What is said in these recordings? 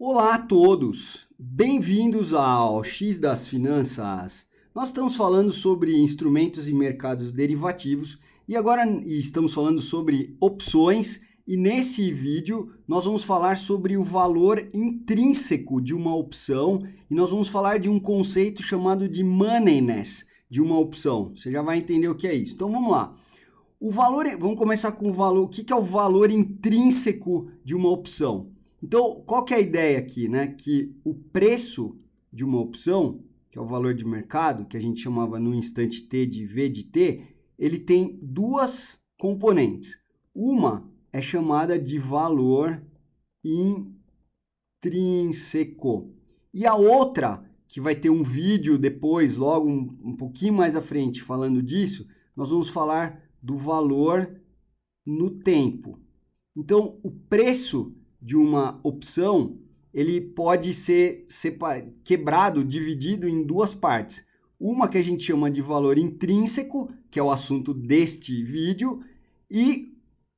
Olá a todos, bem-vindos ao X das Finanças. Nós estamos falando sobre instrumentos e mercados derivativos e agora estamos falando sobre opções e nesse vídeo nós vamos falar sobre o valor intrínseco de uma opção e nós vamos falar de um conceito chamado de moneyness de uma opção. Você já vai entender o que é isso. Então vamos lá. Vamos começar com o valor. O que é o valor intrínseco de uma opção? Então, qual que é a ideia aqui, né? Que o preço de uma opção, que é o valor de mercado, que a gente chamava no instante T de V de T, ele tem duas componentes. Uma é chamada de valor intrínseco. E a outra, que vai ter um vídeo depois, logo um pouquinho mais à frente, falando disso, nós vamos falar do valor no tempo. Então, o preço de uma opção, ele pode ser quebrado, dividido em duas partes. Uma que a gente chama de valor intrínseco, que é o assunto deste vídeo, e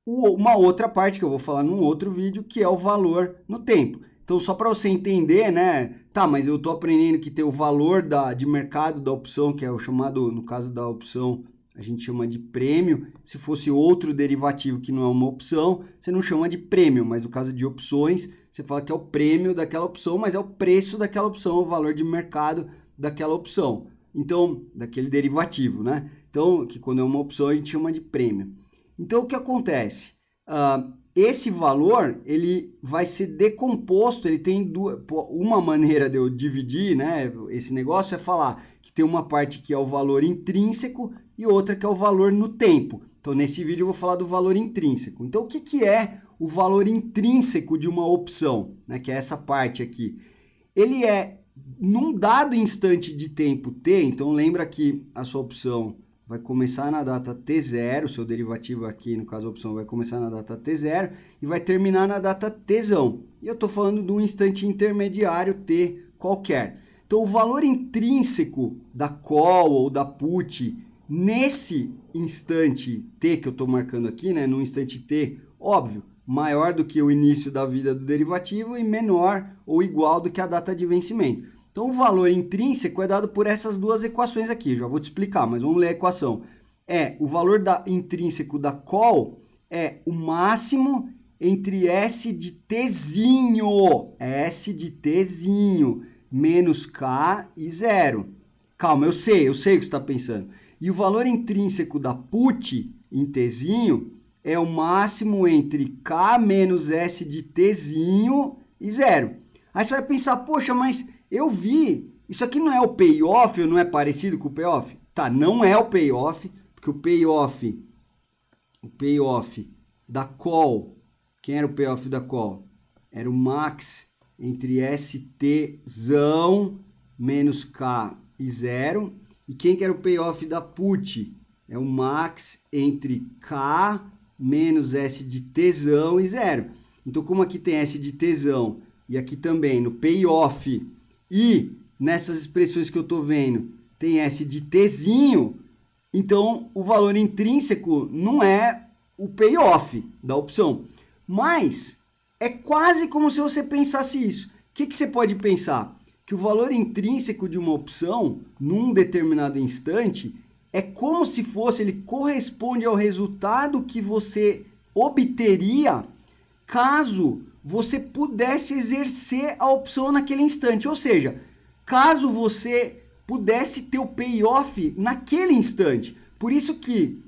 uma outra parte que eu vou falar num outro vídeo, que é o valor no tempo. Então, só para você entender, né? Tá, mas eu estou aprendendo que tem o valor de mercado da opção, que é o chamado, no caso da opção, a gente chama de prêmio. Se fosse outro derivativo que não é uma opção, você não chama de prêmio, mas no caso de opções, você fala que é o prêmio daquela opção, mas é o preço daquela opção, o valor de mercado daquela opção. Então, daquele derivativo, né? Então, que quando é uma opção a gente chama de prêmio. Então, o que acontece? Esse valor, ele vai ser decomposto, ele tem uma maneira de eu dividir, né? Esse negócio é falar que tem uma parte que é o valor intrínseco e outra que é o valor no tempo. Então, nesse vídeo eu vou falar do valor intrínseco. Então, o que é o valor intrínseco de uma opção, né? Que é essa parte aqui. Ele é, num dado instante de tempo t, então lembra que a sua opção vai começar na data t0, seu derivativo aqui, no caso a opção, vai começar na data t0 e vai terminar na data tzão. E eu estou falando de um instante intermediário t qualquer. Então, o valor intrínseco da call ou da put nesse instante t que eu estou marcando aqui, né, no instante t, óbvio, maior do que o início da vida do derivativo e menor ou igual do que a data de vencimento. Então, o valor intrínseco é dado por essas duas equações aqui. Já vou te explicar, mas vamos ler a equação. O valor intrínseco da call é o máximo entre S de Tzinho, menos K e zero. Calma, eu sei o que você está pensando. E o valor intrínseco da put em Tzinho é o máximo entre K menos S de Tzinho e zero. Aí você vai pensar, poxa, mas eu vi, isso aqui não é o payoff, ou não é parecido com o payoff? Tá, não é o payoff, porque o payoff da call, quem era o payoff da call? Era o max entre STzão menos K e zero. E quem que era o payoff da put? É o max entre K menos S de Tzão e zero. Então, como aqui tem S de Tzão e aqui também no payoff e nessas expressões que eu estou vendo tem S de Tzinho, então o valor intrínseco não é o payoff da opção. Mas é quase como se você pensasse isso. O que você pode pensar? Que o valor intrínseco de uma opção, num determinado instante, é como se fosse, ele corresponde ao resultado que você obteria caso você pudesse exercer a opção naquele instante. Ou seja, caso você pudesse ter o payoff naquele instante. Por isso que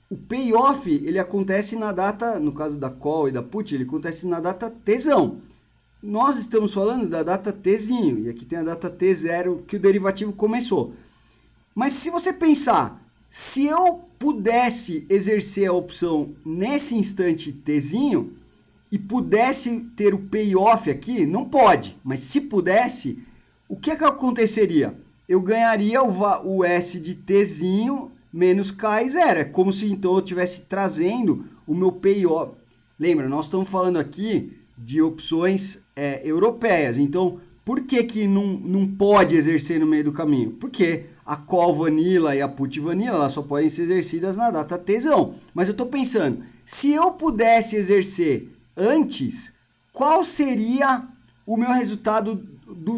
o payoff, ele acontece na data, no caso da call e da put, ele acontece na data Tzão. Nós estamos falando da data Tzinho, e aqui tem a data T0 que o derivativo começou. Mas se você pensar, se eu pudesse exercer a opção nesse instante Tzinho e pudesse ter o payoff aqui, não pode, mas se pudesse, o que aconteceria? Eu ganharia o S de Tzinho menos K e zero. É como se então eu estivesse trazendo o meu payoff. Lembra, nós estamos falando aqui de opções europeias. Então, por que não pode exercer no meio do caminho? Porque a call vanilla e a put vanilla elas só podem ser exercidas na data Tzão. Mas eu estou pensando, se eu pudesse exercer antes, qual seria o meu resultado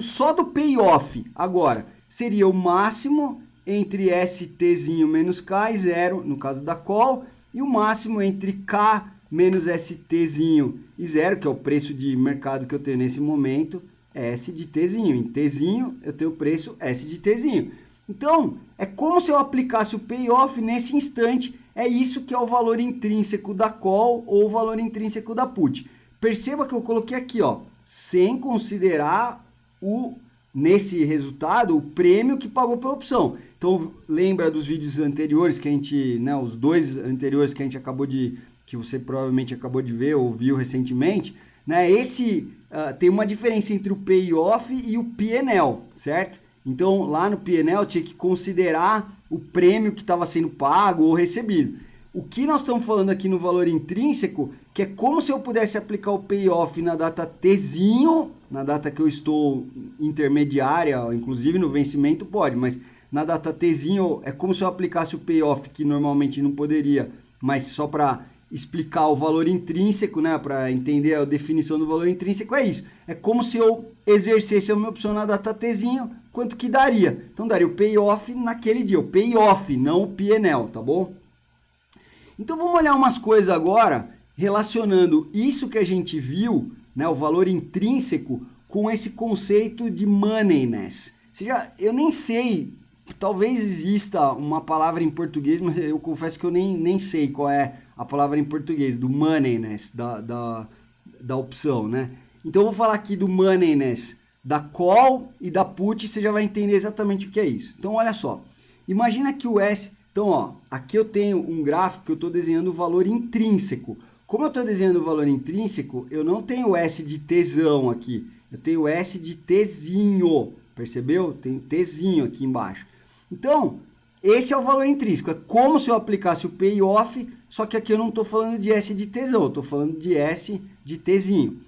só do payoff agora seria o máximo entre STzinho menos K e 0, no caso da call, e o máximo entre K menos STzinho e 0, que é o preço de mercado que eu tenho nesse momento, S de Tzinho. Em Tzinho, eu tenho o preço S de Tzinho. Então, é como se eu aplicasse o payoff nesse instante. É isso que é o valor intrínseco da call ou o valor intrínseco da put. Perceba que eu coloquei aqui, ó, sem considerar nesse resultado, o prêmio que pagou pela opção. Então, lembra dos vídeos anteriores que a gente, né, os dois anteriores que a gente que você provavelmente acabou de ver ou viu recentemente, né? Tem uma diferença entre o payoff e o P&L, certo? Então, lá no P&L eu tinha que considerar o prêmio que estava sendo pago ou recebido. O que nós estamos falando aqui no valor intrínseco, que é como se eu pudesse aplicar o payoff na data Tzinho, na data que eu estou intermediária, inclusive no vencimento pode, mas na data Tzinho é como se eu aplicasse o payoff, que normalmente não poderia, mas só para explicar o valor intrínseco, né, para entender a definição do valor intrínseco, é isso. É como se eu exercesse a minha opção na data Tzinho, quanto que daria? Então daria o payoff naquele dia, o payoff, não o P&L, tá bom? Então vamos olhar umas coisas agora, relacionando isso que a gente viu, né, o valor intrínseco, com esse conceito de moneyness. Eu nem sei, talvez exista uma palavra em português, mas eu confesso que eu nem sei qual é a palavra em português, do moneyness, da opção, né? Então eu vou falar aqui do moneyness da call e da put, você já vai entender exatamente o que é isso. Então olha só, imagina que o S... Então, ó, aqui eu tenho um gráfico que eu estou desenhando o valor intrínseco. Como eu estou desenhando o valor intrínseco, eu não tenho S de Tzão aqui. Eu tenho S de Tzinho, percebeu? Tem Tzinho aqui embaixo. Então, esse é o valor intrínseco. É como se eu aplicasse o payoff, só que aqui eu não estou falando de S de Tzão, eu estou falando de S de Tzinho.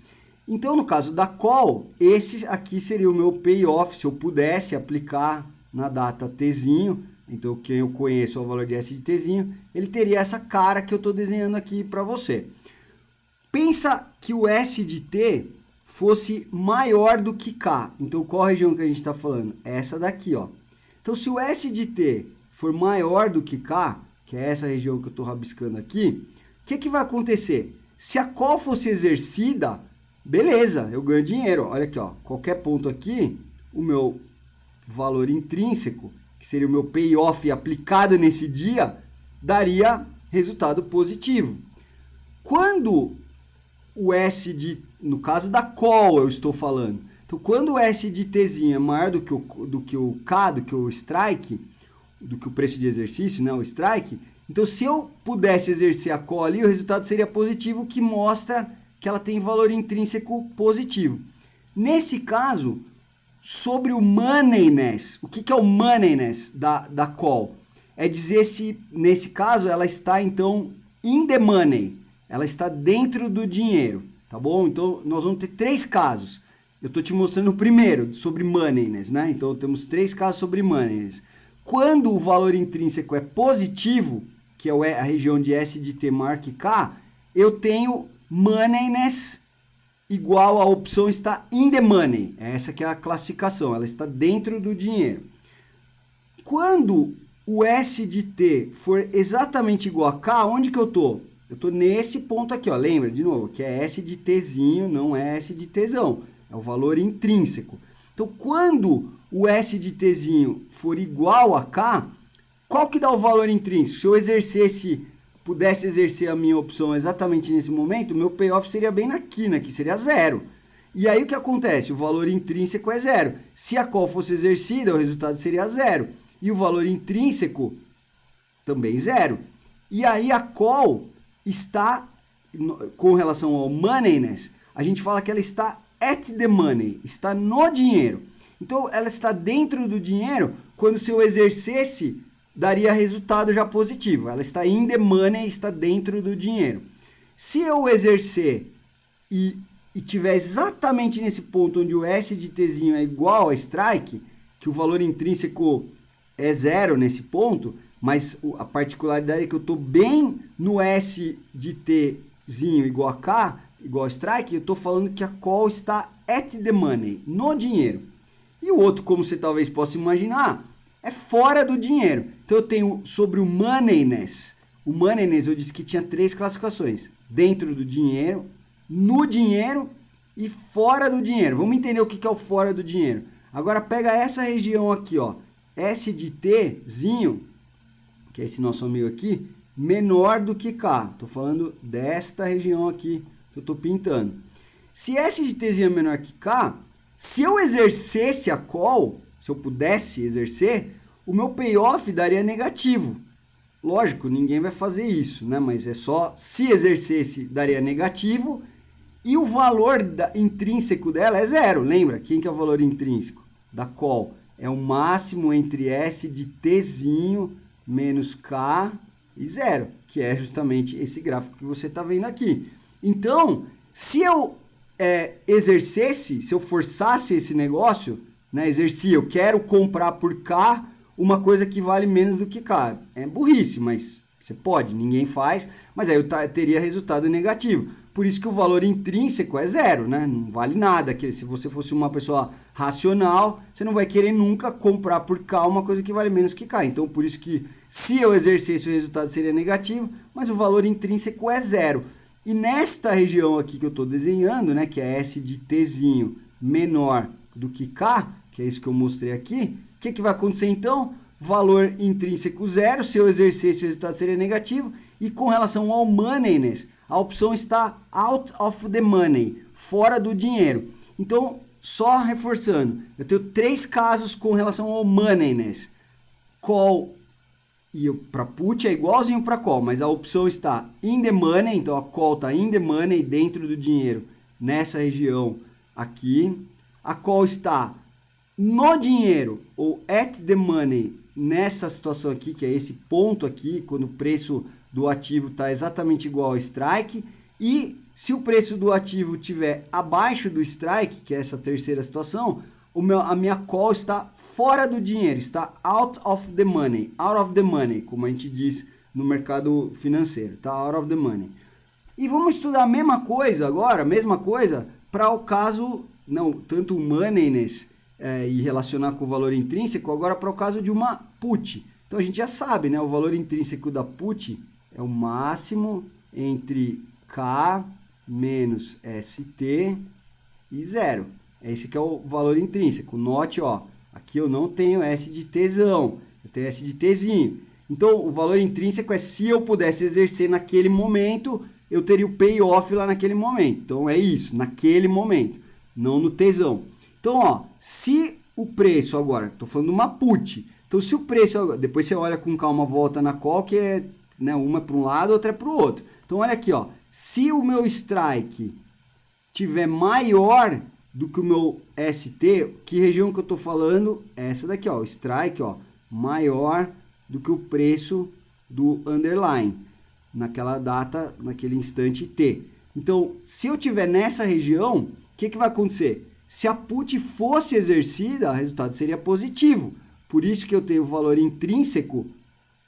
Então, no caso da call, esse aqui seria o meu payoff, se eu pudesse aplicar na data Tzinho. Então, quem eu conheço é o valor de S de Tzinho, ele teria essa cara que eu estou desenhando aqui para você. Pensa que o S de T fosse maior do que K. Então, qual a região que a gente está falando? Essa daqui, ó. Então, se o S de T for maior do que K, que é essa região que eu estou rabiscando aqui, o que vai acontecer? Se a call fosse exercida, beleza, eu ganho dinheiro. Olha aqui, ó, qualquer ponto aqui, o meu valor intrínseco, que seria o meu payoff aplicado nesse dia, daria resultado positivo. Quando o S de, no caso da call eu estou falando, então quando o S de Tzinho é maior do que o K, do que o strike, do que o preço de exercício, né, o strike, então se eu pudesse exercer a call ali, o resultado seria positivo, que mostra que ela tem valor intrínseco positivo. Nesse caso, sobre o moneyness, o que é o moneyness da call? É dizer se, nesse caso, ela está, então, in the money. Ela está dentro do dinheiro, tá bom? Então, nós vamos ter 3 casos. Eu estou te mostrando o primeiro, sobre moneyness, né? Então, temos 3 casos sobre moneyness. Quando o valor intrínseco é positivo, que é a região de S de T maior que K, eu tenho moneyness igual a opção está in the money. Essa que é a classificação, ela está dentro do dinheiro. Quando o S de T for exatamente igual a K, onde que eu estou? Eu estou nesse ponto aqui, ó. Lembra, de novo, que é S de Tzinho, não é S de Tzão. É o valor intrínseco. Então, quando o S de Tzinho for igual a K, qual que dá o valor intrínseco? Se eu pudesse exercer a minha opção exatamente nesse momento, meu payoff seria bem na quina, que seria 0. E aí o que acontece? O valor intrínseco é 0. Se a call fosse exercida, o resultado seria 0. E o valor intrínseco também 0. E aí a call está, com relação ao moneyness, a gente fala que ela está at the money, está no dinheiro. Então ela está dentro do dinheiro, quando se eu exercesse, daria resultado já positivo. Ela está in the money, está dentro do dinheiro. Se eu exercer e tiver exatamente nesse ponto onde o S de Tzinho é igual a strike, que o valor intrínseco é 0 nesse ponto, mas a particularidade é que eu estou bem no S de Tzinho igual a K, igual strike, eu estou falando que a call está at the money, no dinheiro. E o outro, como você talvez possa imaginar, é fora do dinheiro. Então eu tenho sobre o moneyness. O moneyness eu disse que tinha 3 classificações. Dentro do dinheiro, no dinheiro e fora do dinheiro. Vamos entender o que é o fora do dinheiro. Agora pega essa região aqui, ó. S de Tzinho, que é esse nosso amigo aqui, menor do que K. Estou falando desta região aqui que eu estou pintando. Se S de Tzinho é menor que K, se eu exercesse a call, se eu pudesse exercer, o meu payoff daria negativo. Lógico, ninguém vai fazer isso, né? Mas é só se exercesse, daria negativo. E o valor intrínseco dela é 0. Lembra? Quem que é o valor intrínseco da call? É o máximo entre S de Tzinho menos K e 0, que é justamente esse gráfico que você está vendo aqui. Então, se eu exercesse, se eu forçasse esse negócio, né, eu quero comprar por K uma coisa que vale menos do que K. É burrice, mas você pode, ninguém faz, mas aí eu teria resultado negativo. Por isso que o valor intrínseco é 0, né? Não vale nada. Se você fosse uma pessoa racional, você não vai querer nunca comprar por K uma coisa que vale menos que K. Então, por isso que se eu exercesse, o resultado seria negativo, mas o valor intrínseco é 0. E nesta região aqui que eu estou desenhando, né, que é S de Tzinho menor do que K, que é isso que eu mostrei aqui, o que vai acontecer então? Valor intrínseco 0, se eu exercesse, o resultado seria negativo. E com relação ao moneyness, a opção está out of the money, fora do dinheiro. Então, só reforçando, eu tenho 3 casos com relação ao moneyness. Call e para put é igualzinho para call, mas a opção está in the money, então a call está in the money, dentro do dinheiro, nessa região aqui. A call está no dinheiro, ou at the money, nessa situação aqui, que é esse ponto aqui, quando o preço do ativo está exatamente igual ao strike. E se o preço do ativo estiver abaixo do strike, que é essa terceira situação, a minha call está fora do dinheiro, está out of the money, como a gente diz no mercado financeiro, tá? Out of the money. E vamos estudar a mesma coisa agora, para o caso, não, tanto o moneyness e relacionar com o valor intrínseco, agora para o caso de uma put. Então a gente já sabe, né? O valor intrínseco da put é o máximo entre K menos ST e 0. Esse que é o valor intrínseco. Note, ó, aqui eu não tenho S de Tzão, eu tenho S de Tzinho. Então, o valor intrínseco é se eu pudesse exercer naquele momento, eu teria o payoff lá naquele momento. Então, é isso, naquele momento, não no Tzão. Então, ó, se o preço agora, estou falando de uma put, então se o preço, depois você olha com calma, volta na call, que é, né, uma para um lado, outra é para o outro. Então, olha aqui, ó, se o meu strike tiver maior do que o meu ST, que região que eu estou falando? Essa daqui, ó, o strike, ó, maior do que o preço do underline, naquela data, naquele instante T. Então, se eu tiver nessa região, o que vai acontecer? Se a put fosse exercida, o resultado seria positivo. Por isso que eu tenho o valor intrínseco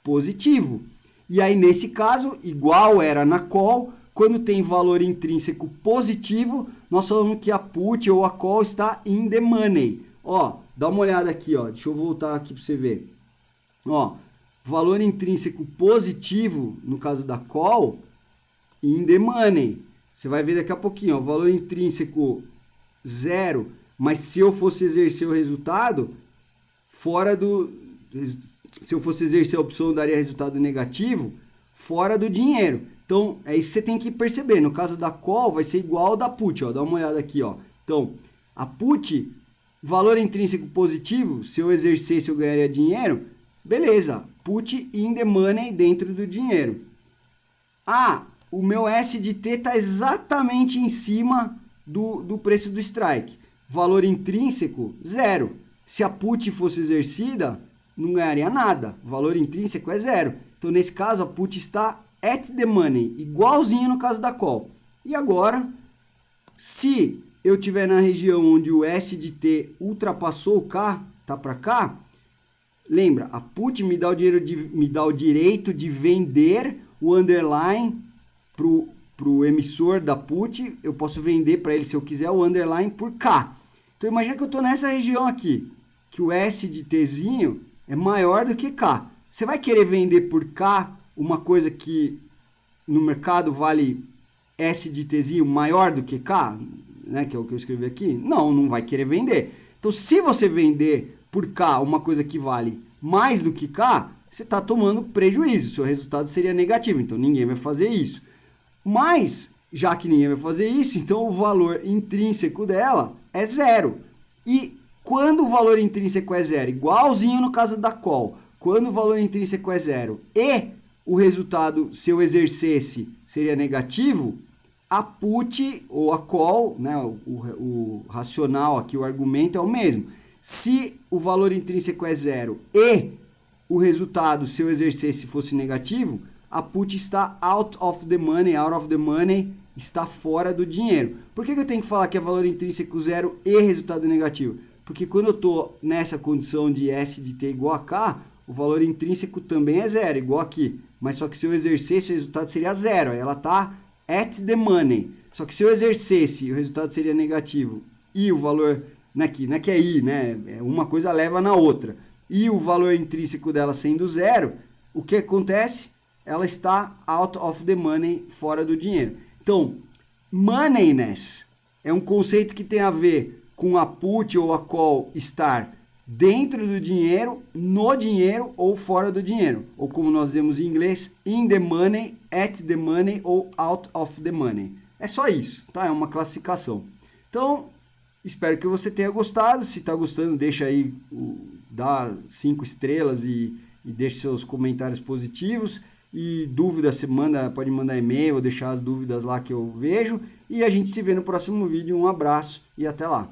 positivo. E aí, nesse caso, igual era na call, quando tem valor intrínseco positivo, nós falamos que a put ou a call está in the money. Ó, dá uma olhada aqui, ó. Deixa eu voltar aqui para você ver. Ó, valor intrínseco positivo, no caso da call, in the money. Você vai ver daqui a pouquinho, ó, valor intrínseco 0, mas se eu fosse exercer o resultado, se eu fosse exercer a opção, daria resultado negativo, fora do dinheiro. Então, é isso que você tem que perceber. No caso da call, vai ser igual ao da put, ó. Dá uma olhada aqui, ó. Então, a put, valor intrínseco positivo, se eu exercesse, eu ganharia dinheiro. Beleza, put in the money, dentro do dinheiro. Ah, o meu S de T está exatamente em cima do preço do strike. Valor intrínseco, 0. Se a put fosse exercida, não ganharia nada. O valor intrínseco é 0. Então, nesse caso, a put está at the money, igualzinho no caso da call. E agora, se eu estiver na região onde o S de T ultrapassou o K, tá para cá, lembra, a put me dá o direito de vender o underline pro emissor da put, eu posso vender para ele, se eu quiser, o underlying por K. Então imagina que eu estou nessa região aqui, que o S de Tzinho é maior do que K. Você vai querer vender por K uma coisa que no mercado vale S de Tzinho maior do que K, né, que é o que eu escrevi aqui? Não, não vai querer vender. Então se você vender por K uma coisa que vale mais do que K, você está tomando prejuízo, seu resultado seria negativo, então ninguém vai fazer isso. Mas, já que ninguém vai fazer isso, então o valor intrínseco dela é zero. E quando o valor intrínseco é zero, igualzinho no caso da call, quando o valor intrínseco é zero e o resultado, se eu exercesse, seria negativo, a put ou a call, né, o racional aqui, o argumento é o mesmo. Se o valor intrínseco é zero e o resultado, se eu exercesse, fosse negativo, a put está out of the money, está fora do dinheiro. Por que eu tenho que falar que é valor intrínseco zero e resultado negativo? Porque quando eu estou nessa condição de S de T igual a K, o valor intrínseco também é zero, igual aqui. Mas só que se eu exercesse, o resultado seria zero. Ela está at the money. Só que se eu exercesse, o resultado seria negativo. E o valor, não é que é I, né? Uma coisa leva na outra. E o valor intrínseco dela sendo zero, o que acontece? Ela está out of the money, fora do dinheiro. Então, moneyness é um conceito que tem a ver com a put ou a call estar dentro do dinheiro, no dinheiro ou fora do dinheiro. Ou como nós dizemos em inglês, in the money, at the money ou out of the money. É só isso, tá? É uma classificação. Então, espero que você tenha gostado. Se está gostando, deixa aí, dá 5 estrelas e deixe seus comentários positivos. E dúvidas, pode mandar e-mail ou deixar as dúvidas lá que eu vejo. E a gente se vê no próximo vídeo. Um abraço e até lá.